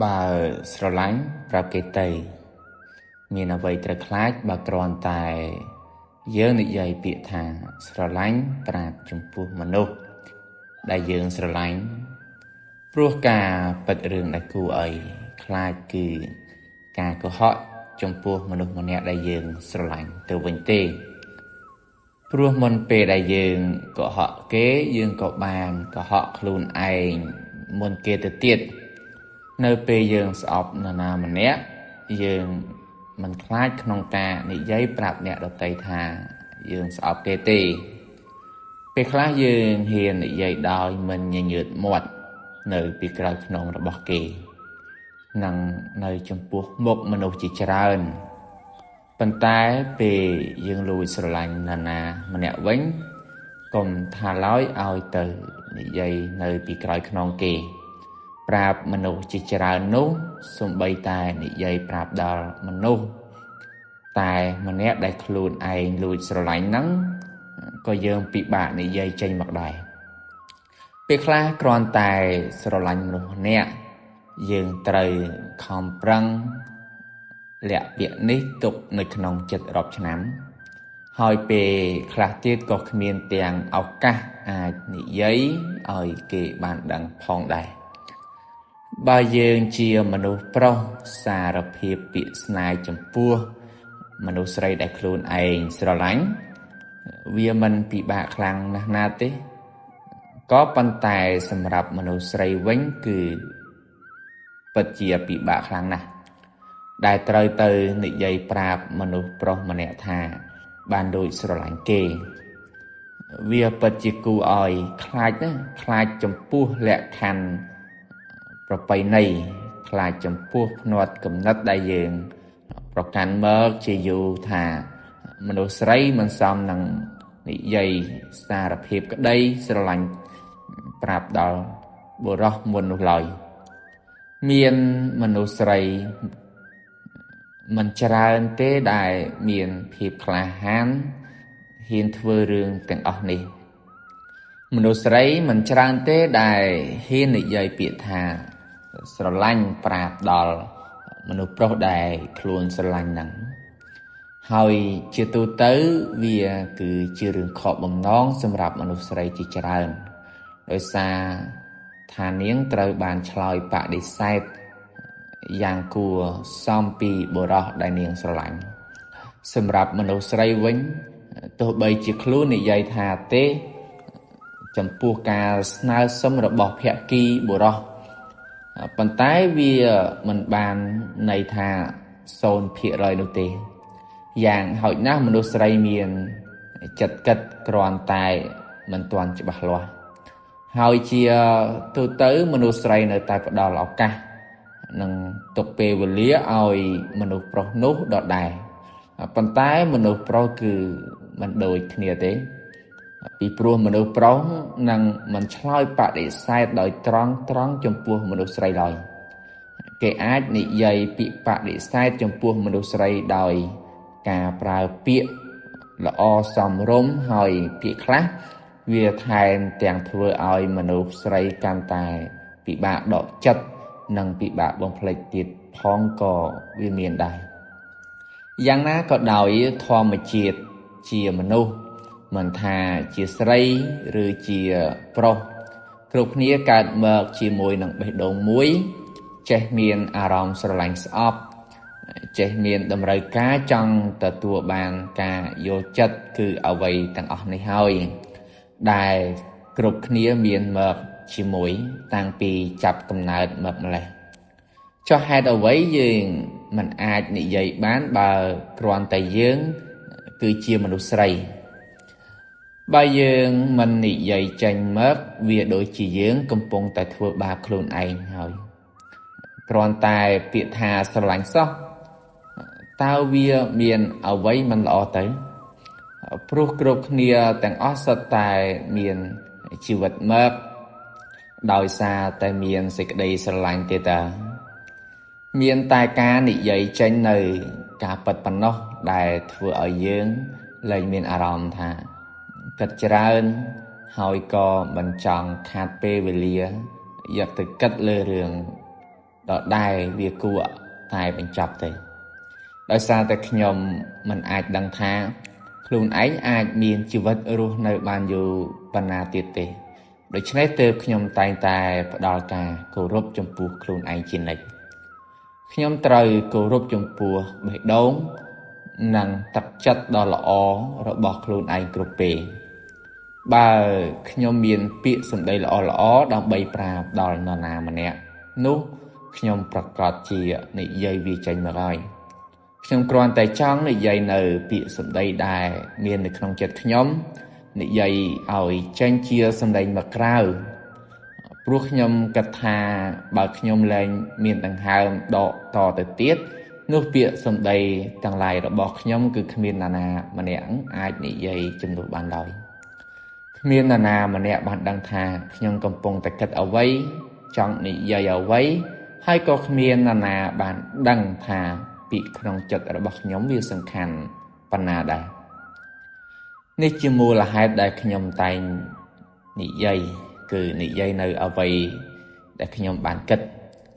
បើស្រឡាញ់ប្រាប់គេទៅមានអ្វីត្រូវខ្លាចបើគ្រាន់តែយើងនិយាយពាក្យថាស្រឡាញ់ប្រាប់ចំពោះមនុស្សដែលយើងស្រឡាញ់ព្រោះការពិតរឿងដែលគួរឲ្យខ្លាចគឺការកុហកចំពោះមនុស្សម្នាក់ដែលយើងស្រឡាញ់ទៅវិញទេព្រោះមុនពេលដែលយើងកុហកគេយើងក៏បានកុហកខ្លួនឯងមុនគេទៅទៀតនៅពេលយើងស្អប់នរណាម្នាក់យើងមិនខ្លាចក្នុងការនិយាយប្រាប់អ្នកដទៃថាយើងស្អប់គេទេពេលខ្លះយើងហ៊ាននិយាយដោយមិនញញើតមាត់នៅពីក្រោយខ្នងរបស់គេនិងនៅចំពោះមុខមនុស្សជាច្រើនប៉ុន្តែពេលយើងលួចស្រឡាញ់នរណាម្នាក់វិញកុំថាឡើយឲ្យទៅនិយាយនៅពីក្រោយខ្នងគេប្រាប់មនុស្សជាច្រើននោះសូម្បីតែនិយាយប្រាប់ដល់មនុស្សតែម្នាក់ដែលខ្លួនឯងលួចស្រឡាញ់ហ្នឹងក៏យើងពិបាកនិយាយចេញមកដែរពេលខ្លះគ្រាន់តែស្រឡាញ់មនុស្សម្នាក់យើងត្រូវខំប្រឹងលាក់ពាក្យនេះទុកនៅក្នុងចិត្តរាប់ឆ្នាំហើយពេលខ្លះទៀតក៏គ្មានទាំងឱកាសអាចនិយាយឲ្យគេបានដឹងផងដែរបើយើងជាមនុស្សប្រុសសារភាពពាក្យស្នេហ៍ចំពោះមនុស្សស្រីដែលខ្លួនឯងស្រឡាញ់វាមិនពិបាកខ្លាំងណាស់ណាទេក៏ប៉ុន្តែសម្រាប់មនុស្សស្រីវិញគឺពិតជាពិបាកខ្លាំងណាស់ដែលត្រូវទៅនិយាយប្រាប់មនុស្សប្រុសម្នាក់ថាបានដូចស្រឡាញ់គេវាពិតជាគួរឲ្យខ្លាចណាខ្លាចចំពោះលក្ខខណ្ឌប្រពៃណីខ្លាចចំពោះផ្នត់គំនិតដែលយើងប្រកាន់មកជាយូរថាមនុស្សស្រីមិនសមនឹងនិយាយសារភាពក្តីស្រឡាញ់ប្រាប់ដល់បុរសមុននោះឡើយមានមនុស្សស្រីមិនច្រើនទេដែលមានភាពក្លាហានហ៊ានធ្វើរឿងទាំងអស់នេះមនុស្សស្រីមិនច្រើនទេដែលហ៊ាននិយាយពាក្យថាស្រឡាញ់ប្រាប់ដល់មនុស្សប្រុសដែលខ្លួនស្រឡាញ់ហ្នឹងហើយជាទូទៅវាគឺជារឿងខកបំណងសម្រាប់មនុស្សស្រីជាច្រើនដោយសារថានាងត្រូវបានឆ្លើយបដិសេធយ៉ាងគួរសមពីបុរសដែលនាងស្រឡាញ់សម្រាប់មនុស្សស្រីវិញទោះបីជាខ្លួននិយាយថាទេចំពោះការស្នើសុំរបស់ភក្តីបុរសប៉ុន្តែវាមិនបានន័យថា 0% នោះទេយ៉ាងហោចណាស់មនុស្សស្រីមានចិត្តគិតគ្រាន់តែមិនទាន់ច្បាស់លាស់ហើយជាទូទៅមនុស្សស្រីនៅតែផ្ដល់ឱកាសនិងទុកពេលវេលាឲ្យមនុស្សប្រុសនោះដដែលប៉ុន្តែមនុស្សប្រុសគឺមិនដូចគ្នាទេពីព្រោះមនុស្សប្រុសនឹងមិនឆ្លើយបដិសេធដោយត្រង់ចំពោះមនុស្សស្រីឡើយគេអាចនិយាយពាក្យបដិសេធចំពោះមនុស្សស្រីដោយការប្រើពាក្យល្អសមរម្យហើយពាក្យខ្លះវាថែមទាំងធ្វើឲ្យមនុស្សស្រីកាន់តែពិបាកដកចិត្តនិងពិបាកបំភ្លេចទៀតផងក៏វាមានដែរយ៉ាងណាក៏ដោយធម្មជាតិជាមនុស្សមិនថាជាស្រីឬជាប្រុសគ្រប់គ្នាកើតមកជាមួយនឹងបេះដូងមួយចេះមានអារម្មណ៍ស្រឡាញ់ស្អប់ចេះមានតម្រូវការចង់ទទួលបានការយល់ចិត្តគឺអ្វីទាំងអស់នេះហើយដែលគ្រប់គ្នាមានមកជាមួយតាំងពីចាប់កំណើតមកម្លេះចុះហេតុអ្វីយើងមិនអាចនិយាយបានបើគ្រាន់តែយើងគឺជាមនុស្សស្រីបើយើងមិននិយាយចេញមកវាដូចជាយើងកំពុងតែធ្វើបាបខ្លួនឯងហើយគ្រាន់តែពាក្យថាស្រឡាញ់សោះតើវាមានអ្វីមិនល្អទៅព្រោះគ្រប់គ្នាទាំងអស់សុទ្ធតែមានជីវិតមកដោយសារតែមានសេចក្តីស្រឡាញ់ទេតាមានតែការនិយាយចេញនៅការពិតប៉ុណ្ណោះដែលធ្វើឲ្យយើងលែងមានអារម្មណ៍ថាគិតច្រើនហើយក៏មិនចង់ខាតពេលវេលាយកទៅគិតលើរឿង đỏ đai việc cua tai bệnh chọc thếដោយសារតែខ្ញុំមិនអាចដឹងថាខ្លួនឯងអាចមានជីវិតរស់នៅបានយូរប៉ុណ្ណាទៀតទេដូច្នេះទើបខ្ញុំតែងតែផ្ដល់ការគោរពចំពោះខ្លួនឯងជានិច្ចខ្ញុំត្រូវគោរពចំពោះបេះដូងនិងទឹកចិត្តដ៏ល្អរបស់ខ្លួនឯងគ្រប់ពេលបើខ្ញុំមានពាក្យសម្ដីល្អៗដើម្បីប្រាប់ដល់នរណាម្នាក់នោះខ្ញុំប្រកាសជានិយាយវាចេញមកហើយខ្ញុំគ្រាន់តែចង់និយាយនៅពាក្យសម្ដីដែលមាននៅក្នុងចិត្តខ្ញុំនិយាយឲ្យចេញជាសម្ដីមកក្រៅព្រោះខ្ញុំគិតថាបើខ្ញុំលែងមានដង្ហើមដកតទៅទៀតនោះពាក្យសម្ដីទាំងឡាយរបស់ខ្ញុំគឺគ្មាននរណាម្នាក់អាចនិយាយជំនួសបានឡើយគ្មាននរណាម្នាក់បានដឹងថាខ្ញុំកំពុងតែគិតអ្វីចង់និយាយអ្វីហើយក៏គ្មាននរណាបានដឹងថាពាក្យក្នុងចិត្តរបស់ខ្ញុំវាសំខាន់ប៉ុណ្ណាដែរនេះជាមូលហេតុដែលខ្ញុំតែងនិយាយគឺនិយាយនៅអ្វីដែលខ្ញុំបានគិត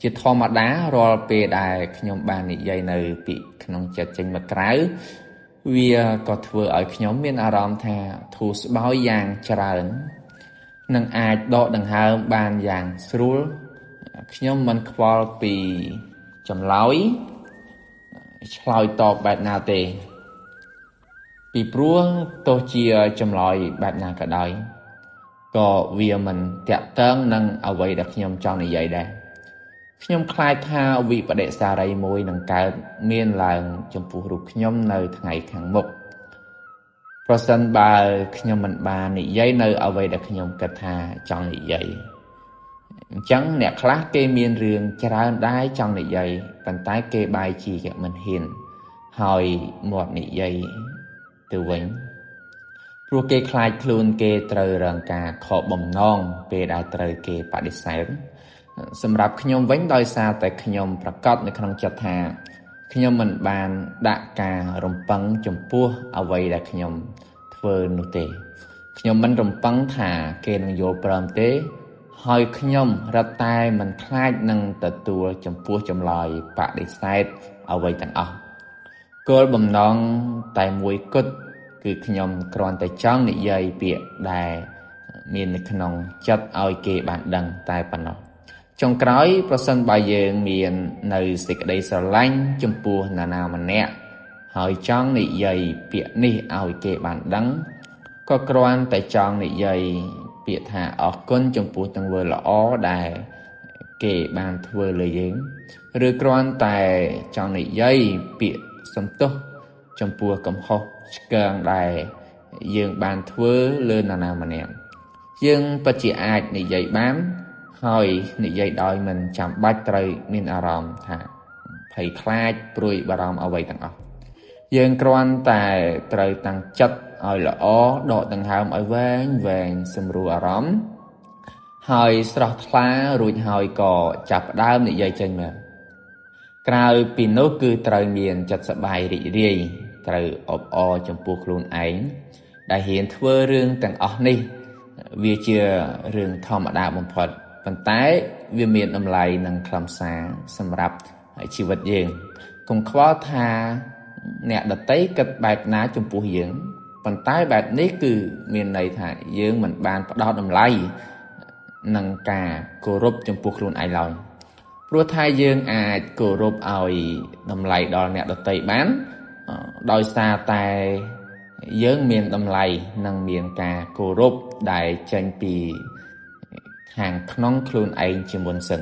ជាធម្មតារាល់ពេលដែលខ្ញុំបាននិយាយនៅពាក្យក្នុងចិត្តចេញមកក្រៅវាក៏ធ្វើឲ្យខ្ញុំមានអារម្មណ៍ថាធូរស្បើយយ៉ាងច្រើននិងអាចដកដង្ហើមបានយ៉ាងស្រួលខ្ញុំមិនខ្វល់ពីចម្លើយឆ្លើយតបបែបណាទេពីព្រោះទោះជាចម្លើយបែបណាក៏ដោយក៏វាមិនតាក់ទងនឹងអ្វីដែលខ្ញុំចង់និយាយដែរខ្ញុំខ្លាចថាវិបដិសារីមួយនឹងកើតមានឡើងចំពោះរូបខ្ញុំនៅថ្ងៃខាងមុខប្រសិនបើខ្ញុំមិនបាននិយាយនៅអ្វីដែលខ្ញុំគិតថាចង់និយាយអញ្ចឹងអ្នកខ្លះគេមានរឿងច្រើនដែរចង់និយាយប៉ុន្តែគេបែរជាមិនហ៊ានហើយមាត់និយាយទៅវិញព្រោះគេខ្លាចខ្លួនគេត្រូវរងការខកបំណងពេលដែលត្រូវគេបដិសេធសម្រាប់ខ្ញុំវិញដោយសារតែខ្ញុំប្រកាសនៅក្នុងចិត្តថាខ្ញុំមិនបានដាក់ការរំពឹងចំពោះអ្វីដែលខ្ញុំធ្វើនោះទេខ្ញុំមិនរំពឹងថាគេនឹងយល់ព្រមទេហើយខ្ញុំរត់តែមិនខ្លាចនឹងទទួលចំពោះចម្លើយបដិសេធអ្វីទាំងអស់គោលបំណងតែមួយគត់គឺខ្ញុំគ្រាន់តែចង់និយាយពាក្យដែលមាននៅក្នុងចិត្តឲ្យគេបានដឹងតែប៉ុណ្ណោះចុងក្រោយប្រសិនបើយើងមាននៅសេចក្តីស្រឡាញ់ចំពោះនរណាម្នាក់ហើយចង់និយាយពាក្យនេះឲ្យគេបានដឹងក៏គ្រាន់តែចង់និយាយពាក្យថាអរគុណចំពោះទង្វើល្អដែលគេបានធ្វើលើយើងឬគ្រាន់តែចង់និយាយពាក្យសំទោសចំពោះកំហុសឆ្គងដែលយើងបានធ្វើលើនរណាម្នាក់យើងពិតជាអាចនិយាយបានហើយនិយាយដោយមិនចាំបាច់ត្រូវមានអារម្មណ៍ថាភ័យខ្លាចព្រួយបារម្ភអ្វីទាំងអស់យើងគ្រាន់តែត្រូវតាំងចិត្តឲ្យល្អដកដង្ហើមឲ្យវែងវែងសម្រួលអារម្មណ៍ហើយស្រស់ថ្លារួចហើយក៏ចាប់ផ្ដើមនិយាយចេញមកក្រៅពីនោះគឺត្រូវមានចិត្តសប្បាយរីករាយត្រូវអបអរចំពោះខ្លួនឯងដែលហ៊ានធ្វើរឿងទាំងអស់នេះវាជារឿងធម្មតាបំផុតប៉ុន្តែវាមានតម្លៃនិងខ្លឹមសារសម្រាប់ជីវិតយើងកុំខ្វល់ថាអ្នកដទៃគិតបែបណាចំពោះយើងប៉ុន្តែបែបនេះគឺមានន័យថាយើងមិនបានផ្ដោតតម្លៃនឹងការគោរពចំពោះខ្លួនឯងឡើយព្រោះថាយើងអាចគោរពឲ្យតម្លៃដល់អ្នកដទៃបានដោយសារតែយើងមានតម្លៃនិងមានការគោរពដែលចេញពីខាងក្នុងខ្លួនឯងជាមុនសិន